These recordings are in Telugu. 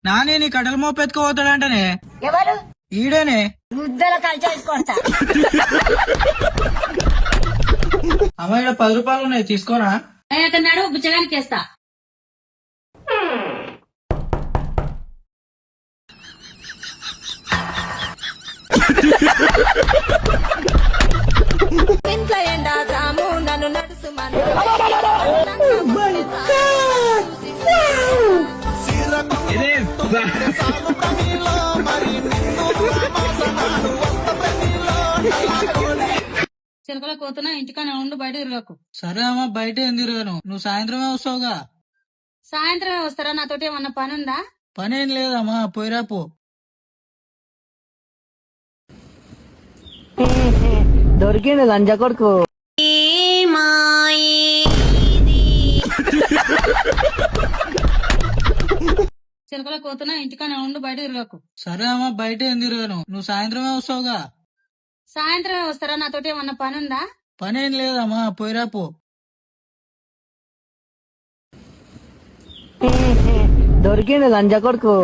నానే నీ కట్టెల మోపు ఎత్తుకుపోతాడంటనే. ఎవరు? ఈడేనే. ముద్దల కలిసేసుకొస్తా. అమ్మ ఇక్కడ 10 రూపాయలు ఉన్నాయి, తీసుకోనా? అతన్నాడు బుచ్చగానికి వేస్తా. ఇంట్లో ఎండా జాము నన్ను నడుసు చిలకల కోతున్నా ఇంటికానే ఉండు, బయట తిరగకు. సరే అమ్మ, బయట ఏం తిరగను, నువ్వు సాయంత్రమే వస్తావుగా. సాయంత్రమే వస్తారా? నాతోటి ఏమన్నా పని ఉందా? పనేం లేదమ్మా, పోయిరా పో. దొరికిండు లంజ కొడుకు. చిలకల కోతున్నా ఇంటికానే ఉండు, బయట తిరగకు. సరే అమ్మ, బయట ఏం తిరగను, నువ్వు సాయంత్రమే వస్తావుగా. సాయంత్రమే వస్తారా? నాతోటి ఏమన్నా పని ఉందా? పనేం లేదమ్మా, పోయిరా పో. దొరికిండు లంజ కొడుకు.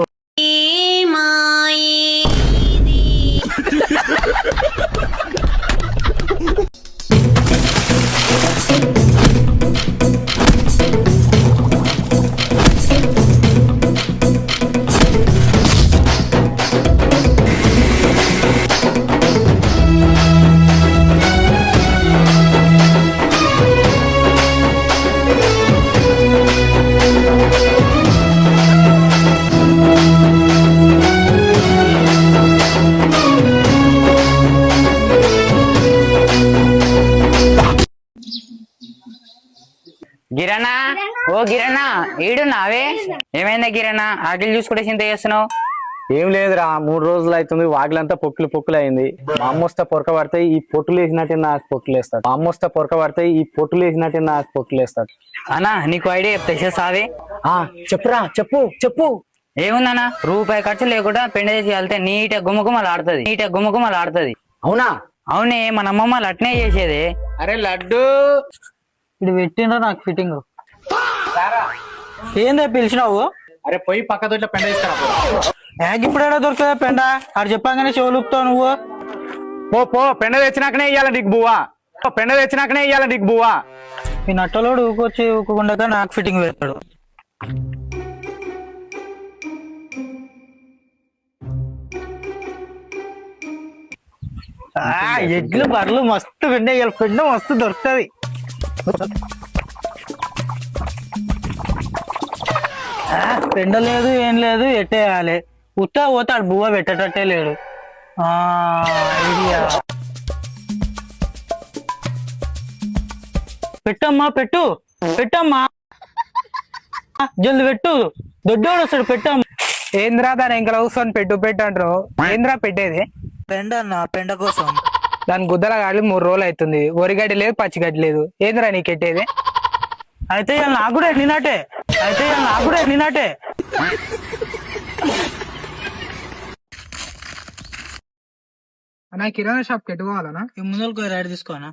గిరణా, ఓ గిరణా, ఈడున్నావే? ఏమైందా గిరణా, ఆకలి చూసుకుంటే చింత చేస్తున్నావు? ఏం లేదురా, 3 రోజులు అవుతుంది, వాకిలంతా పొక్కులు అయింది. మా అమ్మ వస్తే పొరక పడతాయి, ఈ పొట్టులు వేసినట్టే నాకు పొట్టులు వేస్తాడు. మా అమ్మ వస్తే పొరక పడతాయి, ఈ పొట్టులు వేసినట్టే నాకు పొట్టులు వేస్తాడు. అన్నా నీకు ఐడియా చెప్తా సావి. చెప్పురా, చెప్పు. ఏముందన్నా, రూపాయి ఖర్చు లేకుండా పెండ చేసి వెళ్తే నీట గుమ్మగుమ్మలు ఆడుతుంది. అవునా? అవునే, మన అమ్మమ్మ అట్నే చేసేది. అరే లడ్డు, ఇది పెట్టిండ్రా నాకు ఫిట్టింగ్. ఏందే పిలిచినావు? అరే పోయి పక్క దొడ్ల పెండ తీసుకురా. ఇప్పుడు ఏడా దొరుకుతుందా పెండ? అక్కడ చెప్పాగానే చెవులుపుతావు నువ్వు. పో, పెండ తెచ్చినాకనే ఇయ్యాల నీకు బువ్వా. ఈ నట్టలోడు ఊకొకుండా నాకు ఫిట్టింగ్ పెడతాడు. ఎడ్లు బర్రెలు మస్తు పెండ మస్తు దొరుకుతుంది. పెండ లేదు, ఏం లేదు, ఎట్టేయాలి. ఉత్తా పోతాడు, బువ్వ పెట్టేటట్టే లేడు. ఐడియా. పెట్టమ్మా, జల్ది పెట్టు, దొడ్డోడు వస్తాడు, పెట్టమ్మా. ఏంద్రా దాని ఇంకా కూర్చొని పెట్టు అంటారు. ఏంద్రా పెట్టేది? పెండ అన్న, పెండ కోసం. దాని గుద్దల గాడి 3 రోజులు అవుతుంది, వరిగడ్డి లేదు, పచ్చిగడ్డి లేదు. ఏంద్రా నీకు ఎట్టేది? అయితే నాకు కూడా ఎన్నినాటే. అన్నా కిరాణా షాప్ కి ఎట్టుకోవాలనా? ఈ ముందరకు రైడ్ తీసుకోనా?